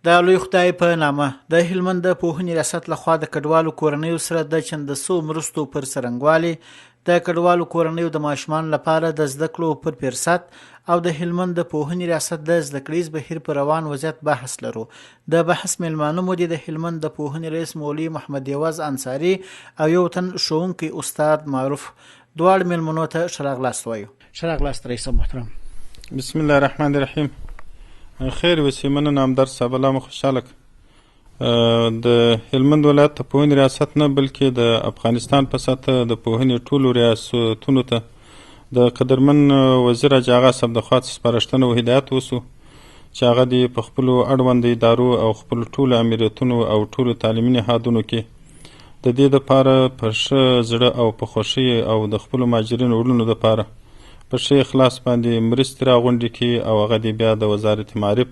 د لوی خدای په نامه د هلمند د پوهنې ریاست لخوا د کډوالو کورنیو سره د چندسو مرستو پر څرنګوالي، د کډوالو کورنیو د ماشومانو لپاره د زده کړو پر فرصت او د هلمند د پوهنې ریاست د زده کړیز بهیر پر روان وضعیت بحث لرو. د بحث میلمانه مو د هلمند د پوهنې رئیس مولوي محمد یوز انصاري او یو تن ښوونکی استاد معروف. دواړو میلمنو ته ښه راغلاست وایو. ښه راغلاست رئیس محترم. بسم الله الرحمن الرحیم. خیر وسی مننه همدرد صاحب، الله مو خوشحاله کړه. د هلمند ولایت د پوهنې ریاست نه بلکې د افغانستان په سطحه د پوهنې ټولو ریاستونو ته د قدرمن وزیر حاجي آغا صاحب د خوا څخه سپارښتنه او هدایت وسو چې هغه دې په خپلو اړوند ادارو او خپلو ټولو امریتونو او ټولو تعلیمي نهادونو کې د دې دپاره په ښه زړه او په خوښۍ او د خپلو مهاجرینو وروڼو دپاره په ښه اخلاص باندې مرستې راغونډې کړي او هغه دې بیا د وزارت معارف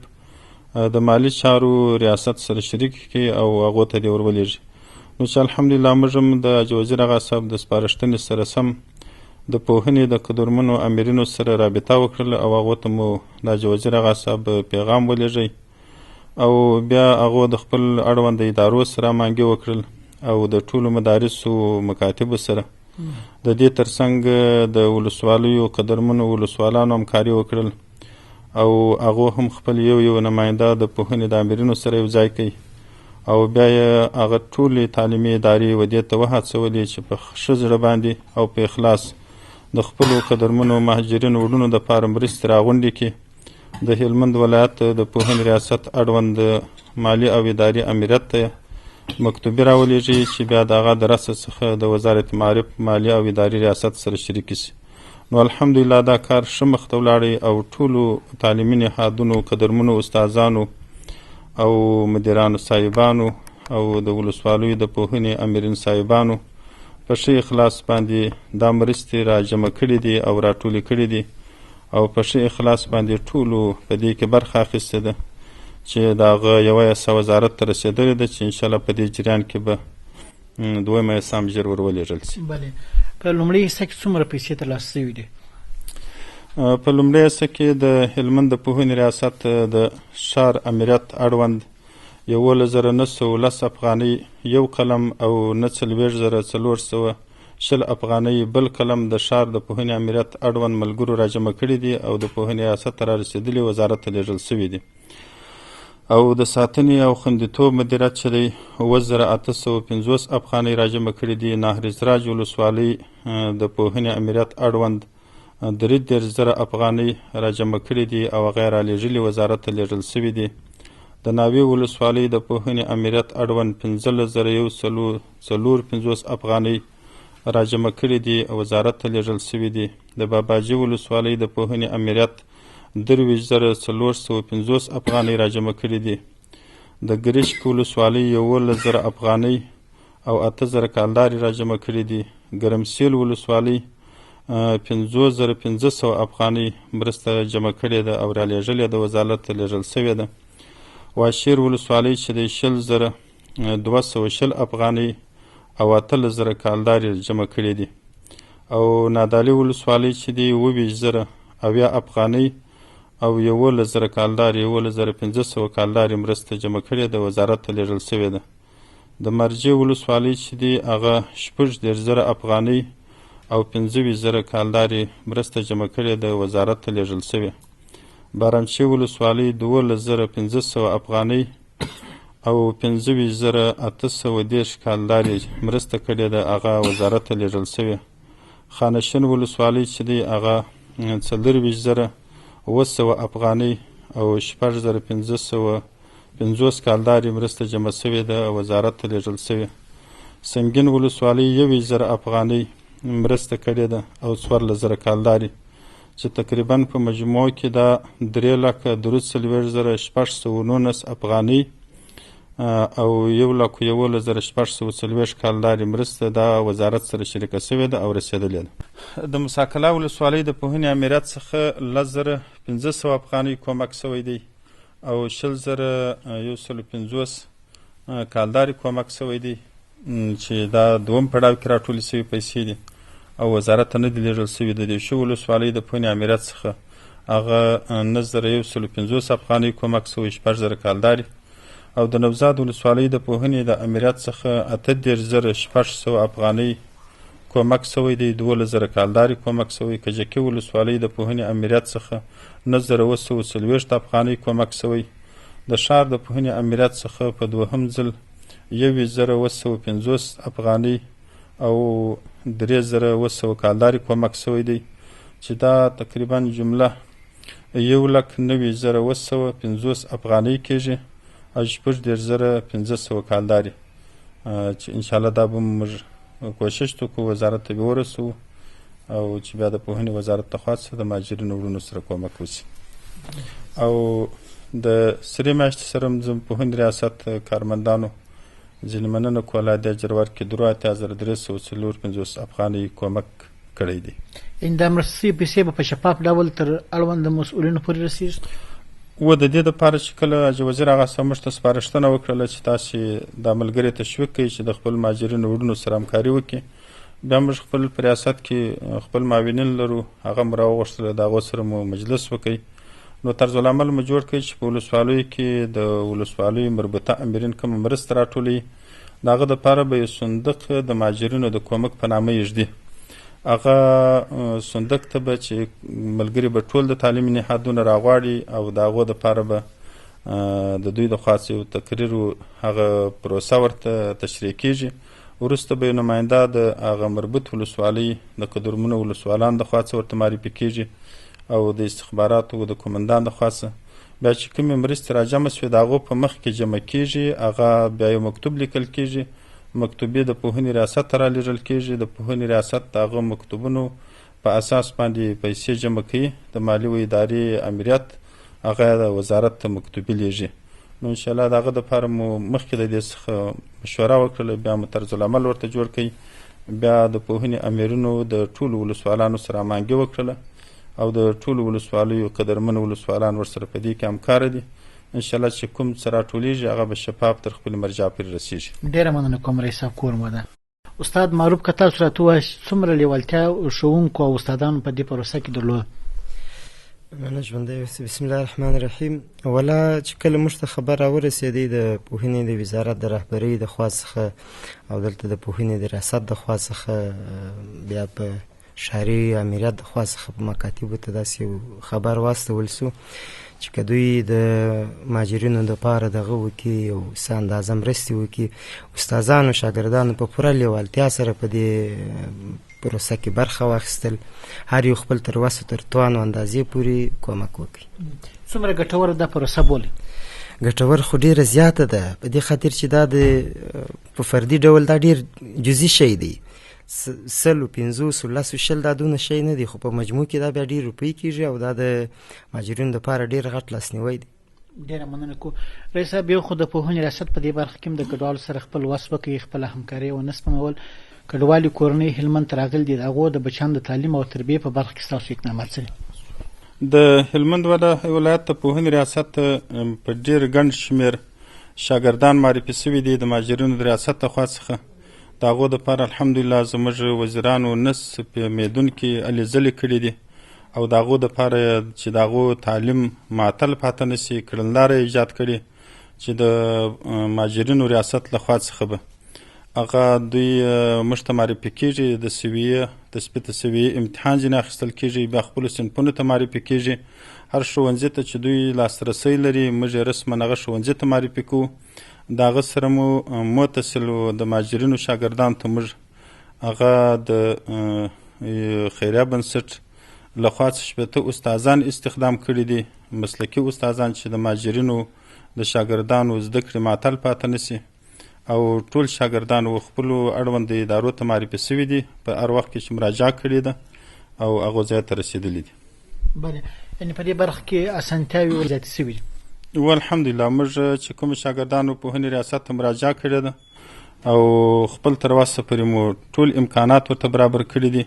د مالی چارو ریاست سره شریک کړي او هغو ته دې ورولېږي. نو چې الحمدلله موږ هم د حاجي وزیر آغا صاحب د سپارښتنې سره سم د پوهنې د قدرمنو امیرینو سره رابطه وکړله او هغو ته مو د حاجي وزیر آغا صاحب پیغام ولېږئ او بیا هغو د خپل اړونده ادارو سره هماهنګي وکړل او د ټولو مدارسو مکاتبو سره د دې ترڅنګ د ولسوالیو قدرمنو ولسوالانو همکاري وکړل او هغو هم خپل یو نماینده د پوهنې د امیرینو سره یو ځای کوي او بیا یې هغه ټولې تعلیمي ادارې ودې ته وهڅولې چې په ښه زړه باندې او په اخلاص د خپلو قدرمنو مهاجرینو وروڼو دپاره مرستې راغونډې کړي. د هلمند ولایت د پوهنې ریاست اړوند مالی او اداري امریت ته مکتوبې راولېږي چې بیا د هغه د رسد څخه د وزارت معارف مالی او اداري ریاست سره شریک شي. نو الحمدلله دا کار ښه مخ ته ولاړی او ټولو تعلیمي نهادونو قدرمنو استادانو او مدیرانو صاحبانو او د ولسوالیو د پوهنې امیرین صاحبانو په ښه اخلاص باندې دا مرستې را جمع کړي دي او راټولې کړي دي او په ښه اخلاص باندې ټولو په دې کې برخه اخیستې ده چې د هغه یوه حصه وزارت ته رسېدلې ده چې انشاءالله په دې جریان کې به دویمه حصه هم ژر ورولېږل شي. بلې په لومړۍ حصه کې څومره پیسې ترلاسه شوي دي؟ په لومړۍ حصه کې د هلمند د پوهنې ریاست د ښار امریت اړوند 11,910 افغانۍ یو قلم او 49,420 افغانۍ بل قلم د ښار د پوهنې امریت اړوند ملګرو را جمع کړي دي او د پوهنې ریاست ته را رسېدلي وزارت ته لیږل شوي دي. او د ساتنې او خوندیتوب مدیریت چې دی 7,850 افغانۍ را جمع کړي دي. نهرزراج ولسوالۍ د پوهنې امریت اړوند 33,000 افغانۍ را جمع کړي دي او هغه را لیږلي وزارت ته لیږل شوي دي. د ناوې ولسوالۍ د پوهنې امریت اړوند 15,150 افغانۍ را جمع کړي دي او وزارت ته لیږل شوي دي. د باباجي ولسوالۍ د پوهنې امریت 23,450 افغانۍ را جمع کړي دي. د ګرشک ولسوالۍ 11,000 افغانۍ او 8,000 کالدارې را جمع کړي دي. ګرمسیل ولسوالۍ 5,500 افغانۍ مرسته جمع کړې ده او را لیږلې د وزارت ته لیږل شوې ده. واشیر ولسوالۍ چې د 20,220 افغانۍ او 8,000 کالدارې جمع کړي دي. او نادالي ولسوالۍ چې د 20,000 افغانۍ او 11,000 کالدارې 11,500 کالدارې مرسته جمع کړې ده وزارت ته لیږل شوې ده. د مرجې ولسوالۍ چې دی هغه 16,000 افغانۍ او 15,000 کالدارې مرسته جمع کړې ده وزارت ته لیږل شوې. بارمچې ولسوالۍ 12,500 افغانۍ او 15,810 کالدارې مرسته کړې ده هغه وزارت ته لیږل شوې. خانشین ولسوالۍ چې دی هغه 4,200 افغانۍ او 6,550 کالدارې مرسته جمع شوې ده وزارت ته لیږل شوې. سنګین ولسوالۍ 1,000 افغانۍ مرسته کړې ده او 14,000 کالدارې چې تقریبا په مجموع کې دا 3,43,619 افغانۍ او 1,11,640 کالدارې مرسته دا وزارت سره شریکه شوې ده او رسېدلې ده. د مساکله ولسوالۍ د پوهنې امریت څخه 10,500 افغانۍ کومک شوی دی او 20,150 کالدارې کومک شوی دی چې دا دوم پړاو کې راټولې شوي پیسې دي او وزارت ته نه دي لیږل شوي. د دې شو ولسوالۍ د پوهنې امریت څخه هغه 9,150 افغانۍ کومک شوی 6,000 کالدارې او د نوزاد ولسوالۍ د پوهنې د امریت څخه 38,600 افغانۍ کومک سوی دی. 12,000 کالداري کومک سوی. کجکي ولسوالۍ د پوهنې امریت څخه 9,240 افغانۍ کومک سوی. د ښار د پوهنې امریت څخه په دوهم ځل 1,250 افغانۍ او 3,200 کالداري کومک سوی دی، چې دا تقریبا جمله 1,90,250 افغانۍ کېږي او 6,500 کالداري، چې انشاءالله دا به موږ کوشش وکړو وزارت ته ورسو او چې بیا د پوهنې وزارت ته خوا څه د مهاجرینو وروڼو سره کومک وشي. او د سرې میاشتې سره هم زموږ پوهنې ریاست کارمندانو ځینې مننه کوله، د جروار کې 83,354 افغانۍ کومک کړی دی. دا مرستې پیسې به په شفاف ډول تر اړوند مسؤلینو پورې رسیږي. و د دې دپاره چې کله حاجي وزیر هغه موږ ته سپارښتنه وکړله چې تاسې دا ملګري تشویق کوئ چې د خپل مهاجرینو وروڼو سره همکاري وکړي، بیا موږ خپل په ریاست کې خپل معاونین لرو، هغه مو راوغوښتله د هغو سره مو مجلس وکړئ. نو طرز العمل مو جوړ کړئ چې په ولسوالیو کې د ولسوالیو مربوطه امرین کومه مرسته راټولوي، د هغه دپاره به یو صندوق د مهاجرینو د کومک په نامه یږدي. هغه صندوق ته به چې ملګري به ټول د تعلیمي نهادونه راغواړي او د هغو دپاره به د دوی د خوا یو تقریر هغه پروسه ورته تشریح کیږي. وروسته به یو نماینده د هغه مربوط ولسوالۍ د قدرمنو ولسوالانو د خوا ورته معرفي کیږي او د استخباراتو د قومندان د خوا بیا چې کومې مرستې راجمع سوې د هغو په مخ کې جمع کیږي، هغه بیا یو مکتوب لیکل کیږي، مکتوبې د پوهنې ریاست ته رالیږل کیږي. د پوهنې ریاست د هغه مکتوبونو په اساس باندې پیسې جمع کوي، د مالی و ادارې امریت هغه د وزارت ته مکتوبې لیږي. نو انشاءالله د هغه دپاره مو مخکې د دې څخه مشوره وکړله، بیا مو طرز العمل ورته جوړ کړئ، بیا د پوهنې امیرونو د ټولو ولسوالانو سره هماهنګي وکړله او د ټولو ولسوالیو قدرمن ولسوالان ورسره په دې کې همکاره دي. انشاءالله چې کوم څه راټولیږي هغه به شفاف تر خپل مرجع پورې رسیږي. ډېره مننه کوم رئیس صاحب، کور مو ده. استاد معروف که تاسو راته ووایئ څومره لیوالتیا ښوونکو او استادانو په دې پروسه کې درلوده؟ مننه ژوندی اوسې. بسم الله الرحمن الرحیم. اوله چې کله موږ ته خبر راورسېدی د پوهنې د وزارت د رهبرۍ د خوا څخه او دلته د پوهنې د ریاست د خوا څخه بیا په ښاري امریت د خوا څخه په مکاتبو ته داسې خبر واستول سو چې که دوی د مهاجرینو دپاره دغه وکړي او څه اندازه مرستې وکړي، استادانو شاګردانو په پوره لیوالتیا سره په دې پروسه کې برخه واخیستل، هر یو خپل تر وسه تر توانو اندازې پورې کومک وکړي. څومره ګټوره دا پروسه بولي؟ ګټور خو ډېره زیاته ده، په دې خاطر چې دا په فردي ډول دا ډېر جزئی شی دی، 100 دا دونه شی نه دی، خو په مجموع کې دا بیا ډېر روپۍ کېږي او دا د مهاجرینو دپاره ډېر غټ لاسنیوی دی. ډېره مننه کو رئیس صاحب. یو خو د پوهنې ریاست په دې برخه کې هم د کډوالو سره خپل وس وکړي، خپله همکاري ونه سپمول. کډوالې کورنۍ هلمند ته راغلي دي، د هغو د بچیانو د تعلیم او تربیې په برخه کې ستاسو اقدامات څه دي؟ د هلمند ولایت د پوهنې ریاست په ډېر ګڼ شمېر شاګردان معرفي سوي دي د مهاجرینو د ریاست د خوا څخه. د هغو دپاره الحمدلله زموږ وزیرانو نس په میدون کې هلې ځلې کړي دي او د هغو دپاره چې د هغو تعلیم معطل پاته نه سي کړنلاره ایجاد کړي چې د مهاجرینو ریاست له خوا څخه به هغه دوی موږ ته معرفي کېږي، د سویې تثبیت سویې امتحان ځینې اخیستل کېږي، بیا خپلو صنفونو ته معرفي کېږي. هر ښوونځي ته چې دوی لاسرسی لري موږ یې رسما هغه ښوونځي ته معرفي کوو. د هغه سره مو متصل د مهاجرینو شاګردانو ته موږ هغه د خیریه بنسټ له خوا 80 استادان استخدام کړي دي، مسلکي استادان چې د مهاجرینو د شاګردانو زده کړې معطل پاته نه سي او ټول شاګردان و خپلو اړوند ادارو ته معرفي سوي دي په هر وخت کې چې مراجعه کړې ده او هغو ځای ته رسېدلي دي. بله، یعنې په دې برخه کې اسانتیاوې زیاتې سوي دي. والحمدلله موږ چې کوم شاګردانو پوهنې ریاست ته مراجعه کړې ده او خپل تر وسه پورې مو ټول امکانات ورته برابر کړي دي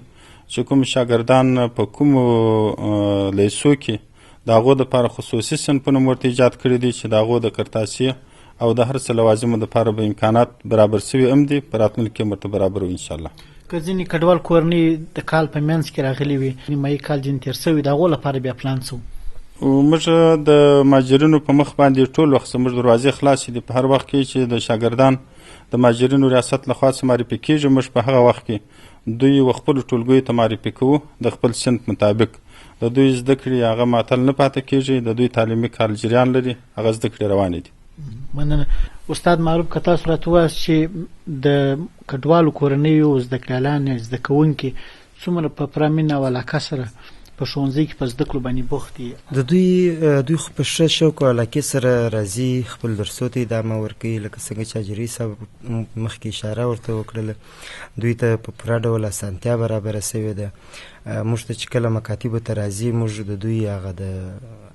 چې کوم شاګردان په کومو لیسو کې د هغو دپاره خصوصي صنفونه مو ورته ایجاد کړي دي چې د هغو د کرتاسي او د هر څه لوازمو دپاره به امکانات برابر سوي هم دي، په راتلونکي کې ورته برابر وي انشاءالله. که ځینې کډوال کورنۍ د کال په منځ کې راغلي وي، نیمایي کال ځینې تېر سوي، د هغو لپاره بیا پلان څه و؟ موږ د ماجرینو په مخ باندې ټول وخت زموږ دروازې خلاصې دي. په هر وخت کې چې د شاګردان د ماجرینو ریاست لخوا څه معرفي کېږي، موږ په هغه وخت کې دوی و خپلو ټولګیو ته معرفي کوو د خپل صنف مطابق. د دوی زده کړې هغه معطل نه پاتې کېږي، د دوی تعلیمي کال جریان لري، هغه زده کړې روانې دي. مننه. استاد معروف، که تاسو راته ووایاست چې د کډوالو کورنیو زده کړیالان زده کوونکي څومره په پوره مینه او علاقه سره په ښوونځي کې په زده کړو باندې بوخت دي؟ د دوی خو په ښه شوق او علاقې سره راځي، خپل درسو ته ادامه ورکوي. لکه څنګه چې اجري صاحب مخکې اشاره ورته وکړله، دوی ته په پوره ډول اسانتیا برابره سوې ده. موږ ته چې کله مکاتبو ته راځي، موږ د دوی هغه د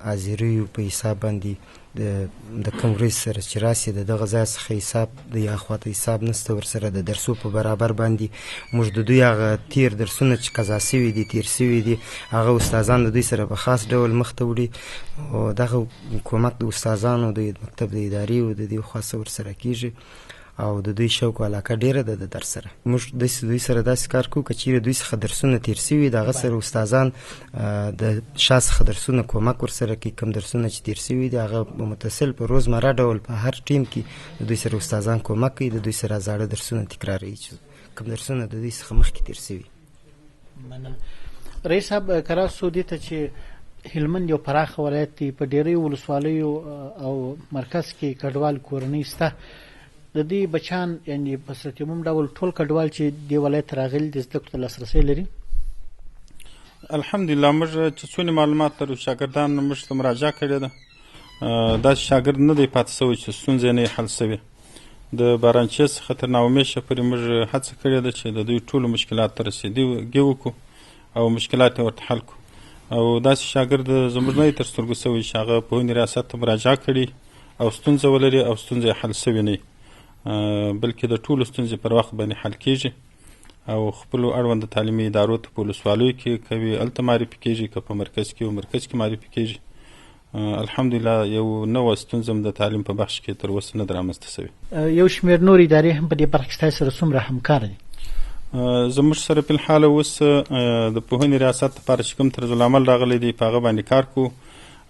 حاضریو په حساب باندې د کوم ورځ سره چې راسي د دغه ځای څخه حساب د یا خواته حساب نسته ورسره د درسو په برابر باندې. موږ د دوی هغه تیر درسونه چې قضا سوي دي، تیر سوي دي، هغه استادان د دوی سره په خاص ډول مخ ته وړي او دغه کومک د استادانو د مکتب د ادارې او د دوی خاصه ورسره کېږي او د دوی شوق او علاقه ډیره ده د درس سره. موږ د دوی سره داسې کار کوو که چیرې دوی څخه درسونه تیر سوي د هغه سره استادان د شا څخه درسونه کومک ورسره کوي. کوم درسونه چې تیر سوي دي هغه متصل په روزمره ډول په هر ټیم کې د دوی سره استادان کومک کوي، د دوی سره زاړه درسونه تکراروي چې کوم درسونه د دوی څخه مخکې تیر سوي. مننه. رئیس صاحب، که راسو دې ته چې هلمند یو پراخه ولایت دی، په ډېری ولسوالیو او مرکز کې کډوال کورنۍ شته. د دې بچان یعنی په صورت عموم ډول ټول کډوال چې دې ولایت راغلي د زده کړو ته لاسرسی لري؟ الحمدلله موږ چې څونه معلومات لرو، شاګردان موږ ته مراجعه کړې ده. داسې شاګرد نه دی پاتې سوی چې ستونزې نه یې حل سوي. د بارانچې څخه تر ناومیشه پورې موږ هڅه کړې ده چې د دوی ټولو مشکلات ته رسېدګي وکړو او مشکلات یې ورته حل کړو. او داسې شاګرد زموږ نه یې تر سترګو سوی چې هغه پوهنې ریاست ته مراجعه کړي او ستونزه ولري او ستونزه یې حل سوي نه بلکې د ټولو ستونزې پر وخت باندې حل کېږي او خپلو اړونده تعلیمي ادارو ته په ولسوالیو کې کوي، هلته معرفي کېږي، که په مرکز کې مرکز کې معرفي کېږي. الحمدلله یو نوه ستونزه هم د تعلیم په بخش کې تر اوسه نه ده رامنځته سوې. یو شمېر نور ادارې هم په دې برخه کې ستاسو سره څومره همکار دي؟ زموږ سره په الحال اوس د پوهنې ریاست لپاره چې کوم طرز العمل راغلی دی په هغه باندې کار کوو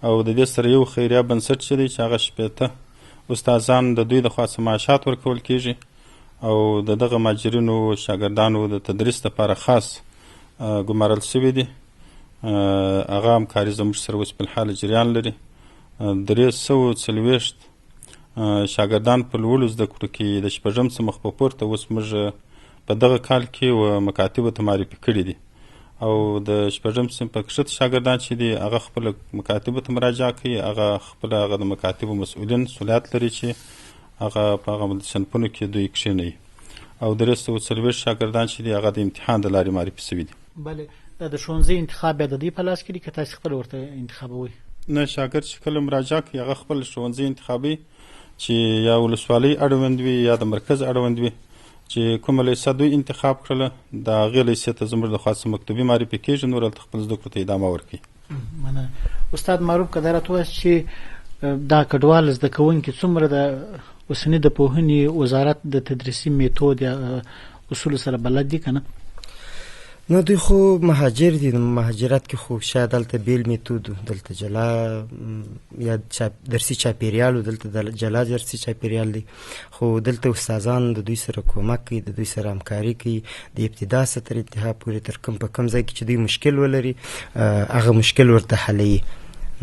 او د دې سره یو خیریه بنسټ چې دی چې هغه 15 استادان د دوی د خوا څخه معاشات ورکول کېږي او د دغه ماجرینو شاګردانو د تدریس لپاره خاص ګمارل سوي دي. هغه همکاري زموږ سره اوس په الحال جریان لري. 340 شاګردان په لوړو زده کړو کې د شپږم څخه مخ په پورته اوس موږ په دغه کال کې مکاتبو ته معرفي کړي دي او د شپږم صنف په کښته شاګردان چې دي هغه خپل مکاتبو ته مراجعه کوي. هغه خپل هغه د مکاتبو مسؤلین صلاحیت لري چې هغه په هغه صنفونو کې دوی کښېنوي او 340 شاګردان چې دي هغه د امتحان د لارې معرفي سوي دي. بله، د ښوونځي انتخاب بیا د دوی په لاس کې دي که تاسې خپل ورته انتخابوئ؟ نه، شاګرد چې کله مراجعه کوي هغه خپل ښوونځي انتخابوي چې یا ولسوالۍ اړوند وي یا د مرکز اړوند وي. چې کومه لیسه دوی انتخاب کړله د هغې لیسې ته زموږ د خوا څخه مکتوبي معرفي کېږي، نور هلته خپل زده کړو ته ادامه ورکوي. مننه. استاد معروف، که دا راته ووایاست چې دا کډوال زده کوونکي څومره د اوسني د پوهنې وزارت د تدریسي میتود یا اصولو سره بلد دي که نه؟ نو دوی خو مهاجر دي، مهاجرت کې خو شاید دلته بیل میتود، دلته جلا یا درسي چاپیریال، دلته جلا درسي چاپیریال دی، خو دلته استادان د دوی سره کومک کوي، د دوی سره همکاري کوي د ابتدا څخه تر انتها پورې. تر کوم په کوم ځای کې چې دوی مشکل ولري هغه مشکل ورته حلوي.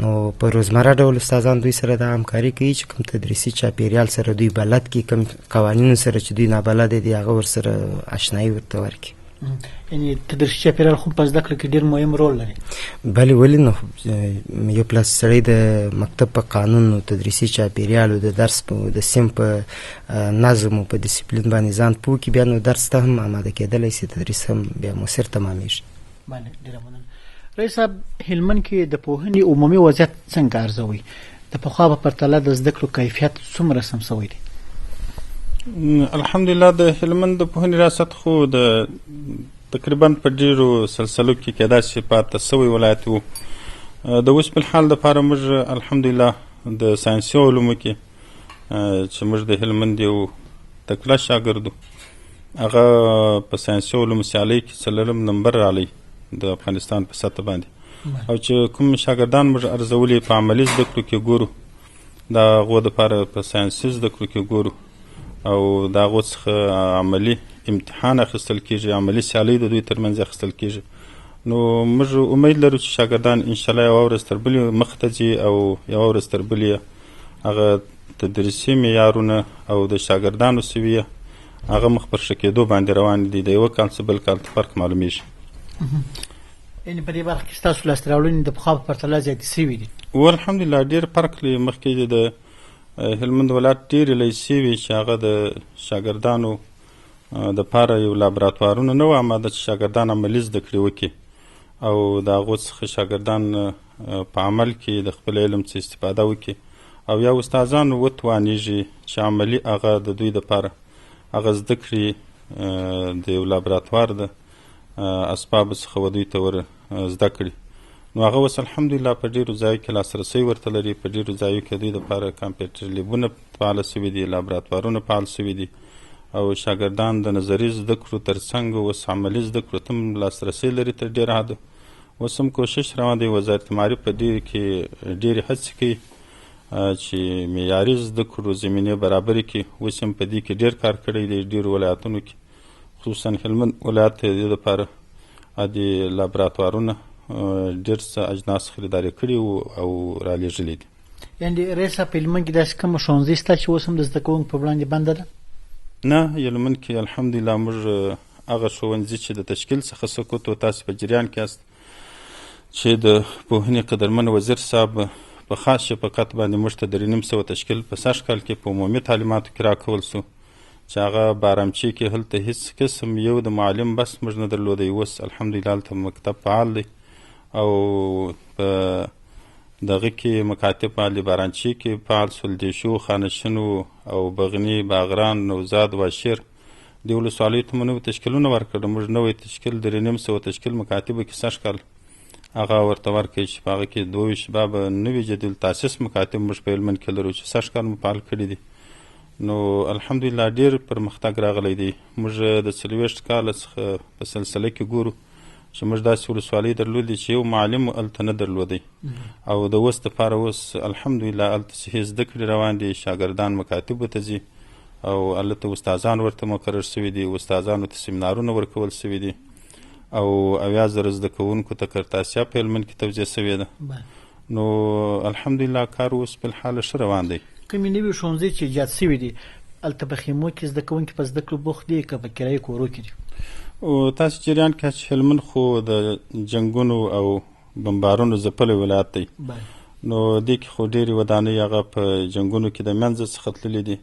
نو په روزمره ډول استادان دوی سره د همکاري کوي چې کوم تدریسي چاپیریال سره دوی بلد کی، کوم قوانینو سره چې دوی نابلد دي هغه ورسره آشنایي ورته ورکړي. یعنی تدریسي چاپیریال خو په زده کړه کې ډېر مهم رول لري؟ بلې، ولې نه. یو پلاس سړی د مکتب په قانون او تدریسي چاپیریال او د درس په د سیم په نظم او په ډیسپلین باندې ځان پوه کړي، بیا نو درس ته هم آماده کېدلی شي، تدریس هم بیا مؤثر تمامیږي. بله، ډېره مننه. رئیس صاحب، هلمند کې د پوهنې عمومي وضعیت څنګه ارزوي؟ د پخوا په پرتله د زده کړو کیفیت څومره سم سوی دی؟ الحمدلله د هلمند د پوهنې ریاست خو د تقریبا په ډېرو سلسلو کې کېدای شي پاتې سوی ولایت و. د اوس په حال دپاره موږ الحمدلله د ساینسي علومو کې چې موږ د هلمند یو تکړه شاګرد هغه په ساینسي علومو سیالۍ کې 4 نمبر رالی د افغانستان په سطح باندې او چې کوم شاګردان موږ ارزولي په عملي زده کړو کې ګورو د هغو دپاره په ساینسي زده کړو کې ګورو او د هغو څخه عملي امتحان اخیستل کېږي، عملي سیالۍ د دوی ترمنځ اخیستل کېږي. نو موږ امید لرو چې شاګردان انشاءالله یوه ورځ تر بلې مخ ته ځي او یوه ورځ تر بلې هغه تدریسي معیارونه او د شاګردانو سویه هغه مخ پر ښه کېدو باندې روان دي. د یوه کال څه بل کال ته فرق معلومیږي. یعنې په دې برخه کې ستاسو لاسته راوړنې د پخوا په پرتله زیاتې سوي دي؟ والحمدلله ډېر فرق لري. مخکې د هلمند ولایت ډېرې لیسې وي چې هغه د شاګردانو د پاره یو لابراتوارونه نه وو آماده چې شاګردان عملي زده کړې وکړي او د هغو څخه شاګردان په عمل کې د خپل علم څخه استفاده وکړي او یا استادان وتوانیږي چې عملي هغه د دوی دپاره هغه زده کړي د یو لابراتوار د اسبابو څخه و دوی ته ور زده کړي. نو هغه اوس الحمدلله په ډېرو ځایو کې لاسرسی ورته لري. په ډېرو ځایو کې دوی دپاره کمپیوټر لیبونه فعاله سوي دي، لابراتوارونه فعال سوي دي او شاګردان د نظري زده کړو تر څنګ اوس عملي زده کړو ته هم لاسرسی لري تر ډېره حده. اوس هم کوشش روان دی وزارت معارف په دې کې ډېرې هڅې کوي چې معیاري زده کړو زمینې برابرې کړي. اوس هم په دې کې ډېر کار کړی دی ډېرو ولایتونو کې، خصوصا هلمند ولایت ته د دې دپاره د لابراتوارونه ډېر څه اجناس خریداري کړي او رالېږلي دي. یعنې رئیس صاحب په هلمند کې داسې کومه ښوونځي شته چې اوس هم د زده کوونکو په وړاندې بنده ده؟ نه، هلمند کې الحمدلله موږ هغه ښوونځي چې د تشکیل څخه سقوط و تاسې په جریان کې یاست چې د پوهنې قدرمن وزیر صاحب په خاص شفقت باندې موږ ته 3,500 تشکیل په سږ کال کې په عمومي تعلیماتو کې راکول سو چې هغه بارامچي کې هلته هیڅ قسم یو د معلم بس موږ نه درلودی. اوس الحمدلله هلته مکتب فعال دی او په دغه کې مکاتب فعال دي. بارانچي کې فعال سول، دیشو، خانشنو او بغني، باغران، نوزاد، واشیر دې ولسوالیو ته مو نوي تشکیلونه ورکړل. موږ نوی تشکیل 3,500 تشکیل مکاتبو کې سږ کال هغه ورته ورکړي چې په هغه کې 22 باب نوي جدید تاسیس مکاتب موږ په هلمند کې لرو چې سږ کال مو فعال کړي دي. نو الحمدلله ډېر پرمختګ راغلی دی. موږ د 40 کاله څخه په سلسله کې ګورو چې موږ داسې ولسوالۍ درلودې چې یو معلم هلته نه درلودی او د اوس دپاره اوس الحمدلله هلته صحیح زده کړې روان دي. شاګردان مکاتبو ته ځي او هلته استادان ورته مقرر سوي دي، استادانو ته سیمینارونه ورکول سوي دي او 80,000 زده کوونکو ته کرتاسیا په هلمند کې توزیع سوې ده. نو الحمدلله کار اوس بالحاله ښه روان دی. کومې نوي ښوونځي چې ایجاد سوي دي هلته په خیمو کې زده کوونکي په زده کړو بوخت دي که په کرایي کورو کې دي؟ او تاسو جریان کې چې هلمند خو د جنګونو او بمبارونو ځپلی ولایت دی، نو دې کې خو ډېرې ودانۍ هغه په جنګونو کې د منځه څخه تللي دي.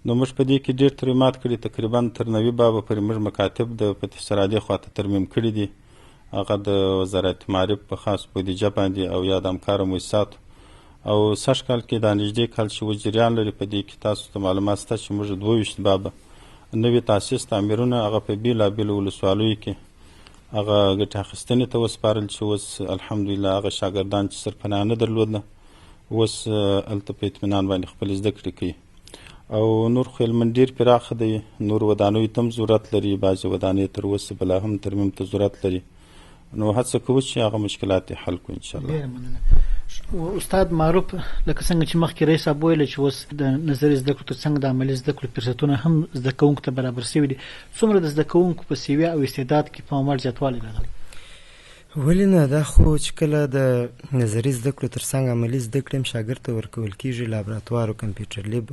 نو موږ په دې کې ډېر ترمیمات کړي، تقریبا تر 90 بابه پورې موږ مکاتب د فتح سرادې خواته ترمیم کړي دي. هغه د وزارت معارف په خاص بودیجه باندې او یا د همکاره مؤسساتو او سږ کال کې دا نږدې کال چې اوس جریان لري په دې کې تاسو ته معلومات شته چې موږ 22 بابه نوي تاسیس تعمیرونه هغه په بېلابېلو ولسوالیو کې هغه ګټې اخیستنې ته وسپارل چې اوس الحمدلله هغه شاګردان چې سرپناه نه درلوده اوس هلته په اطمینان باندې خپلې زده کړې کوي. او نور خو هلمند ډېر پراخه دی، نور ودانیو ته هم ضرورت لري، بعضې ودانۍ تر اوسه بلا هم ترمیم ته ضرورت لري. نو هڅه کوو چې هغه مشکلات یې حل کړو انشاءالله. استاد معروف لکه څنګه چې مخکې رئیس صاحب ویل چې اوس د نظري زده کړو تر څنګ د عملي زده کړو فرصتونه هم زده کوونکو ته برابر شوي دي، څومره د زده کوونکو په سویه او استعداد کې په عمر زیاتوالی راغلی؟ ولې نه، دا خو چې کله د نظري زده کړو تر څنګ عملي زده کړې هم شاګرد ته ورکول کېږي، لابراتوار او کمپیوټر لیب،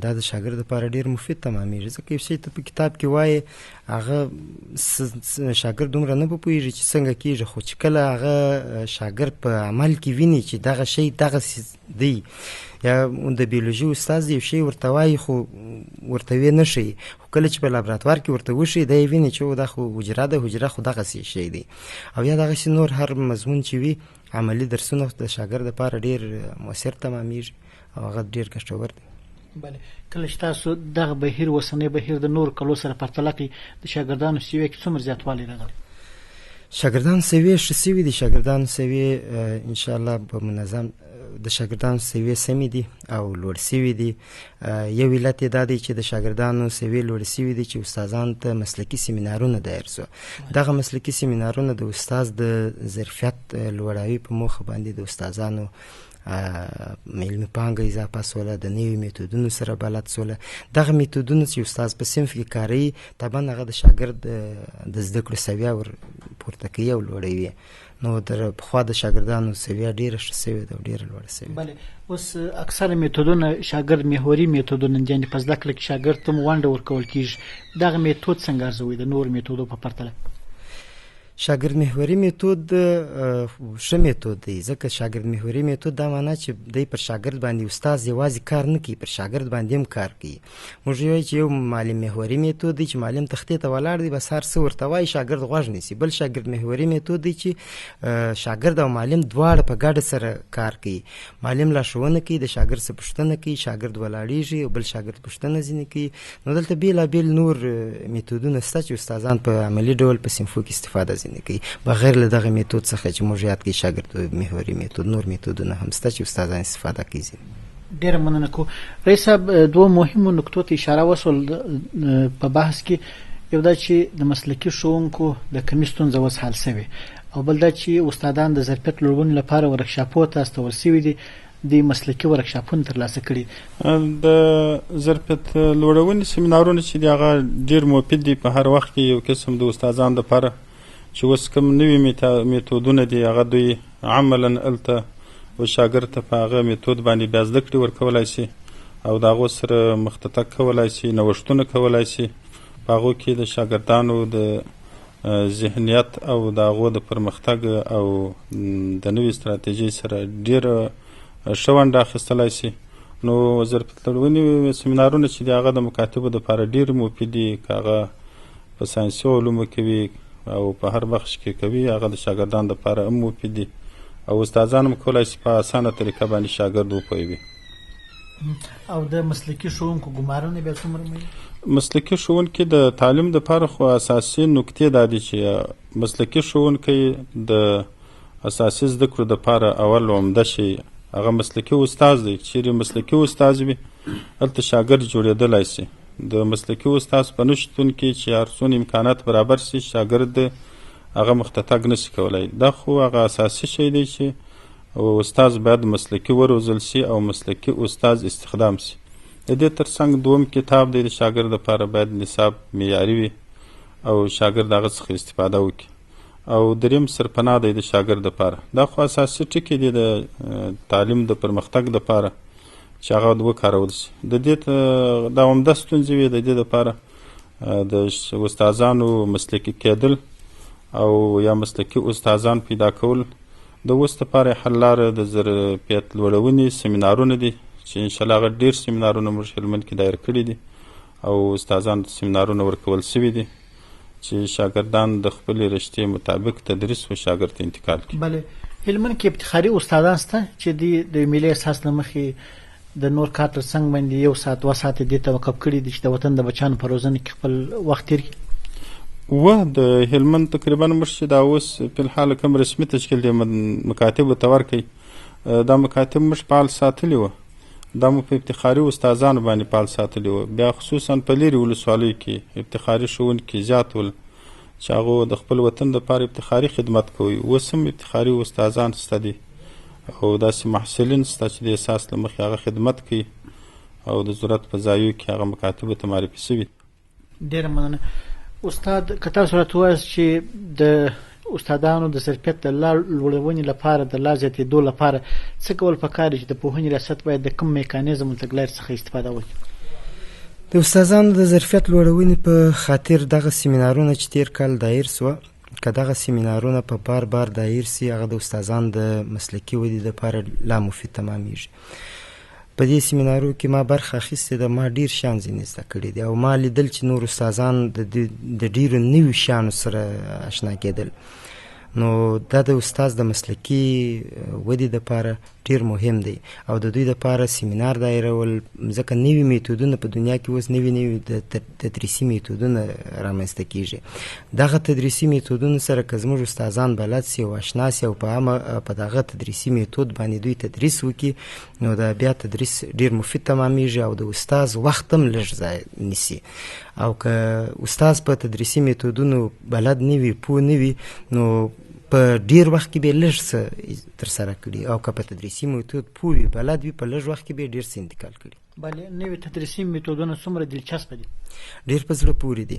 دا د شاګرد لپاره ډېر مفید تمامېږي. ځکه یو شی ته په کتاب کې وایي هغه شاګرد دومره نه پوهېږي چې څنګه کېږي، خو چې کله هغه شاګرد په عمل کې ویني چې دغه شی دغسې دی، یا د بیولوژي استاد یو شی ورته وایي خو ورته ویې نه ښیي، خو کله چې په لابراتوار کې ورته وښیي دا یې ویني چې دا خو حجره ده، حجره خو دغسې شی دی. او یا دغسې نور هر مضمون چې وي عملي درسونه د شاګرد لپاره ډېر مؤثر تمامېږي او هغه ډېر ګټور دی. بله، کله چې تاسو دغه بهیر اوسنی بهیر د نور کلو سره پرتله کړئ د شاګردانو سویې کې څومره زیاتوالی راغلی؟ شاګردانو سویې ښه سوي دي، شاګردانو سویې انشاءالله په منظم د شاګردانو سویې سمې دي او لوړ سوي دي. یو علت یې دا دی چې د شاګردانو سویې لوړ سوي دي چې استادانو ته مسلکي سیمینارونه دایر سو. دغه مسلکي سیمینارونه د استاد د ظرفیت لوړاوي په موخه باندې د استادانو علمي پانګه اضافه سوله، د نوي میتودونو سره بلد سوله. دغه میتودونه چې استاد په صنف کې کاروي طبعا هغه د شاګرد د زده کړو سویه ور پورته کوي او لوړوي. نو در پخوا د شاګردانو سویه ډېره ښه سوې ده او ډېره لوړه سوې ده. بله، اوس اکثره میتودونه شاګرد محوري میتودونه دي، یعنې په زده کړه کې شاګرد ته ونډه ورکول کېږي. دغه میتود څنګه ارزوي د نور میتودو په پرتله؟ شاګرد محوري میتود ښه میتود دی، ځکه شاګرد محوري میتود دا معنا چې دی پر شاګرد باندې استاد یوازې کار نه کوي، پر شاګرد باندې هم کار کوي. موږ وایو چې یو معلم محوري میتود دی چې معلم تختې ته ولاړ دی، بس هر څه ورته وایي شاګرد غوږ نیسي. بل شاګرد محوري میتود دی چې شاګرد او معلم دواړه په ګډه سره کار کوي. معلم لارښوونه کوي، د شاګرد څه پوښتنه کوي، شاګرد ولاړیږي او بل شاګرد پوښتنه ځینې کوي. نو دلته بېلابېل نور میتودونه شته چې استادان په عملي ډول په صنفو کې استفاده ځینې کوي. بغیر له دغه میتود څخه چې موږ یاد کړي شاګرد محوري میتود، نور میتودونه هم شته چې استادان استفاده کوي. ډېره مننه کوو. رئیس صاحب، دوه مهمو نکتو ته اشاره وسول په بحث کې. یو دا چې د مسلکي ښوونکو د کمي ستونزه اوس حل شوې، او بل دا چې استادان د ظرفیت لوړونې لپاره ورکشاپونو ته استول شوي دي، د مسلکي ورکشاپونه ترلاسه کړي. د ظرفیت لوړونې سیمینارونه چې دي هغه ډېر مفید دي په هر وخت کې. یو قسم د استادانو دپاره چې اوس کوم نوي میتودونه دي هغه دوی عملا هلته و شاګرد ته په هغه میتود باندې بیا زده کړې ورکولی شي او د هغو سره مختطک کولی شي، نوښتونه کولی شي. په هغو کې د شاګردانو د ذهنیت او د هغو د پرمختګ او د نوې استراتیژۍ سره ډېره ښه ونډه اخیستلی شي. نو ظرفیت لوړونې سیمینارونه چې دي هغه د مکاتبو دپاره ډېر مفید دي، که هغه په ساینسي علومو کې وي او په هر بخش کې کوي. هغه د شاګردانو دپاره هم مفید دي او استادان هم کولی شي په اسانه طریقه باندې شاګرد وپوهوي. او د مسلکي ښوونکو ګمارنه بیا څومره مهمه؟ مسلکي ښوونکي د تعلیم دپاره خو اساسي نکتې دا دي چې مسلکي ښوونکی د اساسي زده کړو دپاره اول عمده شي هغه مسلکي استاد دی. چیرې مسلکي استاد وي هلته شاګرد جوړېدلی شي. د مسلکي استاد په نشتون کې چې هر څومره امکانات برابر شي شاګرد هغه مختطک نشي کولی. دا خو هغه اساسي شی دی چې استاد باید مسلکي وروزل شي او مسلکي استاد استخدام شي. د دې ترڅنګ دوم کتاب دی د شاګرد لپاره باید نصاب معیاري وي او شاګرد هغه څخه استفاده وکړي. او دریم سرپناه دی د شاګرد لپاره. دا خو اساسي ټکي دي د تعلیم د پرمختګ لپاره چې هغه وکارول شي. د دې دا عمده ستونزې وي د دې لپاره د استادانو مسلکي کېدل او یا مسلکي استادان پیدا کول. د اوس لپاره حل لاره د ظرفیت لوړونې سیمینارونه دي چې انشاءالله هغه ډېر سیمینارونه موږ هلمند کې دایر کړي دي او استادانو ته سیمینارونه ورکول شوي دي چې شاګردان د خپلې رشتې مطابق تدریس و شاګرد ته انتقال کړي. بله، هلمند کې ابتخاري استادان شته چې د ملي احساس له مخې د نور کار تر څنګ باندې 1 ساعت 2 ساعت دې ته وقف کړي دي چې د وطن د بچیانو په روزنه کې خپل وخت تېر کړي. د هلمند تقریبا موږ چې دا اوس په الحال کوم رسمي تشکیل دی مکاتبو ته ورکوي، دا مکاتب موږ فعال ساتلي وو. دا مو په افتخاري استادانو باندې فعال ساتلي وو. بیا خصوصا په لیرې ولسوالیو کې افتخاري ښوونکي زیات ول چې هغو د خپل وطن دپاره افتخاري خدمت کوي. اوس هم افتخاري استادان شته دي او داسې محصلین شته چې د احساس له مخې هغه خدمت کوي او د ضرورت په ځایو کې هغه مکاتبو ته معرفي شوي. ډېره مننه. استاد، که تاسو راته ووایاست چې د استادانو د ظرفیت د لا لوړونې لپاره د لا زیاتېدو لپاره څه کول پکار دي چې د پوهنې ریاست باید د کوم میکانیزم تګلارې څخه استفاده وکړي؟ د استادانو د ظرفیت لوړونې په خاطر دغه سیمینارونه چې تېر کال دایر سوه، که دغه سیمینارونه په بار بار دایر سي هغه د استادانو د مسلکي ودې دپاره لا مفید تمامیږي. په دې سیمینارو کې ما برخه اخیستې ده، ما ډېر شیان ځینې زده کړي دي او ما لیدل چې نور استادان د ډېرو نویو شیانو سره اشنا کېدل. نو دا د استاد د مسلکي ودې دپاره ډیر مهم دی او د دوی لپاره سیمینار دایرول، ځکه نوي میتودونه په دنیا کې اوس نوي د تدریسي میتودونه رامنځته کیږي. دغه تدریسي میتودونو سره که زموږ استادان بلد سي او اشنا سي او په دغه تدریسي میتود باندې دوی تدریس وکړي، نو د بیا تدریس ډیر مفید تمامیږي او د استاد وخت هم لږ ځای نیسي. او که استاد په تدریسي میتودونو بلد نه وي، پوه نه وي، نو په ډیر وخت کې به لږ څه ترسره کړي، او که په تدریسي میتود پوه وي، بلد وي، په لږ وخت کې به ډیر څه انتقال کړي. بله، نوي تدریسي میتودونه څومره دلچسپه دي؟ ډیر په زړه پورې دي.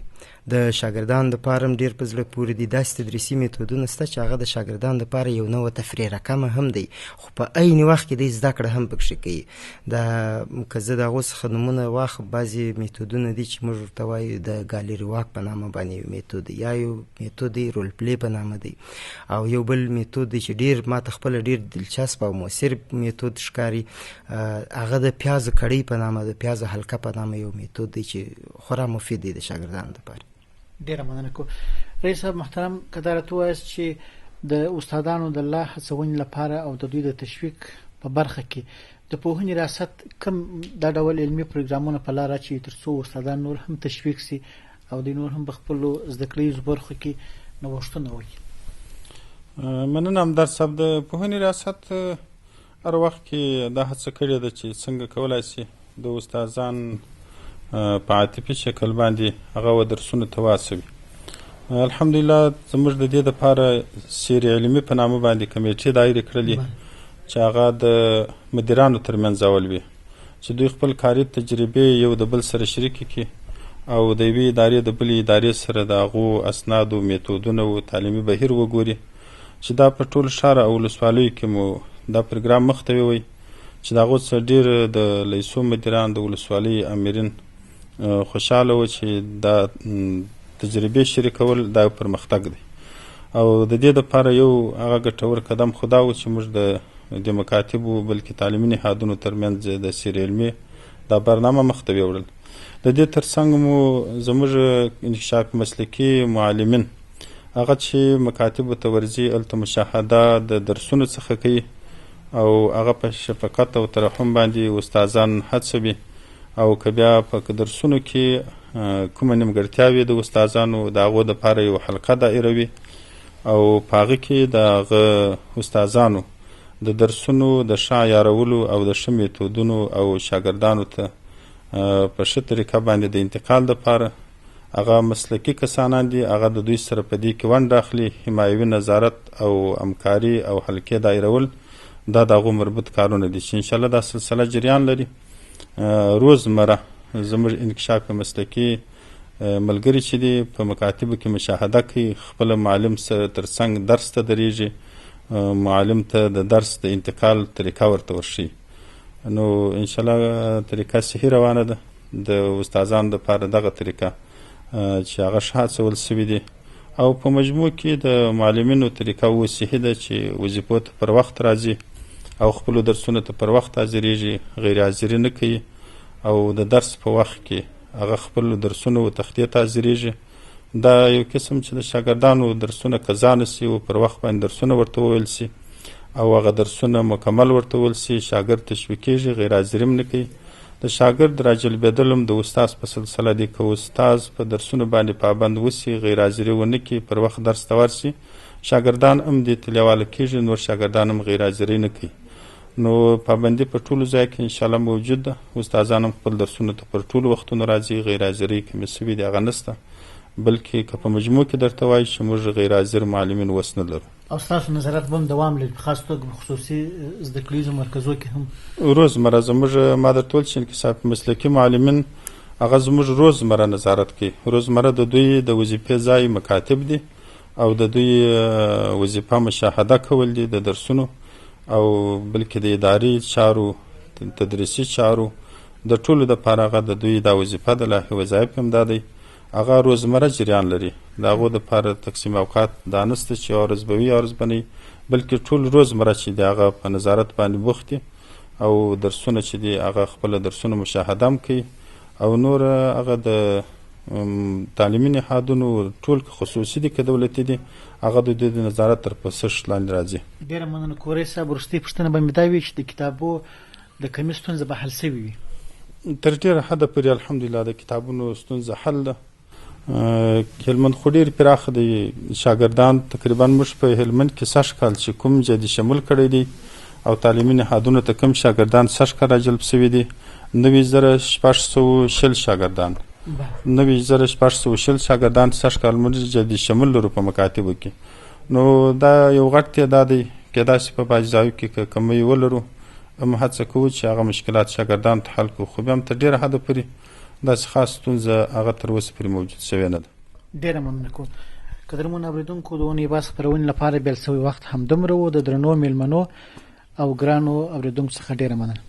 د شاګردانو دپاره هم ډیر په زړه پورې دي. داسې تدریسي میتودونه شته چې هغه د شاګردانو دپاره یو نوع تفریح رقمه هم دی، خو په عین وخت کې د زده کړه هم پکښې کوي. که زه د هغو څخه نومونه واخلم، بعضې میتودونه دي چې موږ ورته وایو د ګالري واک په نامه باندې یو میتود دی، یا یو میتود دی رول پلی په نامه دی، او یو بل میتود دی چې ډیر ماته خپله ډیر دلچسپ او مؤثر میتود ښکاري، هغه د پیازو کړۍ په نامه، د پیازو حلقه په نامه یو میتود دی چې خورا مفید دی د شاګردانو لپاره. ډیره مننه کوم. رئیس صاحب محترم، که دا راته ووایاست چې د استادانو د لا هڅونې لپاره او د دوی د تشویق په برخه کې د پوهنې ریاست کوم دا ډول علمي پروګرامونه په لار اچوي تر څو استادان نور هم تشویق سي او د نور هم په خپلو زده کړیزو برخو کې نوښتونه وکړي؟ مننه همدار صاحب. د پوهنې ریاست هر وخت کې دا هڅه کړې ده چې څنګه کولی سي د استادان په عاطفي شکل باندې هغه درسونو ته واستوي. الحمدلله زموږ د دې دپاره سیر علمي په نامه باندې کمیټې دایرې کړلې چې هغه د مدیرانو ترمنځ اول وي، چې دوی خپل کاري تجربې یو د بل سره شریکې کړي او د یوې ادارې د بلې ادارې سره د هغو اسنادو، میتودونو او تعلیمي بهیر وګوري، چې دا په ټول ښار او ولسوالیو کې مو دا پروګرام مخ ته ووی، چې د هغو څخه ډېر د لیسو مدیران، د ولسوالۍ امرین خوشحاله و چې دا تجربې شریکول دا پرمختګ دی. او د دې دپاره یو هغه ګټور قدم خو دا و چې موږ د مکاتبو بلکې تعلیمي نهادونو ترمنځ د سیر علمي دا برنامه مخ ته ویوړل. د دې ترڅنګ مو زموږ انکشاف مسلکي معلمین هغه چې مکاتبو ته ورځي، هلته مشاهده د درسونو څخه کوي او هغه په شفقت او ترحم باندې استادان هڅوي، او که بیا په درسونو کې کومه نیمګړتیاوې د استادانو د هغو دپاره یو حلقه دایروي او په هغه کې د هغه استادانو د درسونو د ښه عیارولو او د ښه میتودونو او شاګردانو ته په ښه طریقه باندې د انتقال دپاره هغه مسلکي کسانان دي، هغه د دوی سره په دې کې ونډه اخلي. حمایوي نظارت او همکاري او حلقې دایرول دا د هغو مربوط کارونه دي چې انشاءالله دا سلسله جریان لري. روزمره زموږ انکشاف مسلکي ملګري چې دي په مکاتبو کې مشاهده کوي، خپل معلم سره ترڅنګ درس ته درېږي، معلم ته د درس د انتقال طریقه ورته ورښیي. نو انشاءالله طریقه صحیح روانه ده. د استادانو دپاره دغه طریقه چې هغه ښه هڅول سوي دي، او په مجموع کې د معلمینو طریقه اوس صحیح ده چې وظیفو ته پر وخت راځي او خپلو درسونو ته پر وخت حاضرېږي، غیر حاضري نه کوي، او د درس په وخت کې هغه خپلو درسونو و تختې ته حاضرېږي. دا یو قسم چې د شاګردانو درسونه قضا نه سي او پر وخت باندې درسونه ورته وویل سي او هغه درسونه مکمل ورته وویل سي، شاګرد تشویقېږي، غیر حاضري هم نه کوي. د شاګرد راجلبېدل هم د استاذ په سلسله دی. که استاذ په درسونو باندې پابند وسي، غیر حاضري ونه کړي، پر وخت درس ته ورسي، شاګردان هم دې ته لیواله کېږي، نور شاګردان هم غیر حاضري نه کوي. نو پابندي په ټولو ځای کې انشاءالله موجود ده. استادان هم خپل درسونو ته پر ټولو وختونو راځي، غیر حاضري کومې سوي دي هغه نشته، بلکې که په مجموع کې درته وایي چې موږ غیر حاضر معلمین اوس نه لرو. او ستاسو نظارت به هم دوام لري، په خاص توګه په خصوصي زده کړیزو مرکزو کې هم روزمره زموږ ما درته وویل چې انکشاف مسلکي معلمین هغه زموږ روزمره نظارت کوي. روزمره د دوی د وظیفې ځای مکاتب دي او د دوی وظیفه مشاهده کول دي د درسونو، او بلکې د اداري چارو، تدریسي چارو د ټولو دپاره هغه د دوی دا وظیفه ده. لاهي وظایف هم دا دی، هغه روزمره جریان لري. د هغو دپاره تقسیم اوقات دا نشته چې یوه ورځ به وي یوه ورځ به نه وي، بلکې ټول روزمره چې دی هغه په نظارت باندې بوخت دي، او درسونه چې دي هغه خپله درسونه مشاهده هم کوي، او نور هغه د تعلیمي نهادونو ټول که خصوصي دي که دولتي دي هغه د دوی د نظارت تر پوښښ لاندې راځي. ډېره مننه کوري صاحب. وروستۍ پوښتنه به مې دا وي چې د کتابو د کمۍ ستونزه به حل شوې وي. تر ډېره حده پورې الحمدلله د کتابونو ستونزه حل ده. هلمند خو ډېر پراخه دی، شاګردان تقریبا موږ په هلمند کې 100 کال چې کوم جدي شمول کړی دی او تعلیمي نهادونو ته کوم شاګردان 100 کال راجلب شوي دي 9620 شاګردان 9620 شاګردان 100 کال موږ جدي شمول لرو په مکاتبو کې. نو دا یو غټ تعداد دی، کېدای شي په بعضې ځایو کې که کمی ولرو هم هڅه کوو چې هغه مشکلات شاګردانو ته حل کړو، خو بیا هم تر ډېره حده پورې داسې خاص ستونزه هغه تر اوسه پورې موجود شوې نه ده. ډېره مننه کوم. قدرمنو اورېدونکو، د اونۍ بعد خپرونې لپاره بیل شوی وخت همدومره و. د درنو میلمنو او ګرانو اورېدونکو څخه ډېره مننه.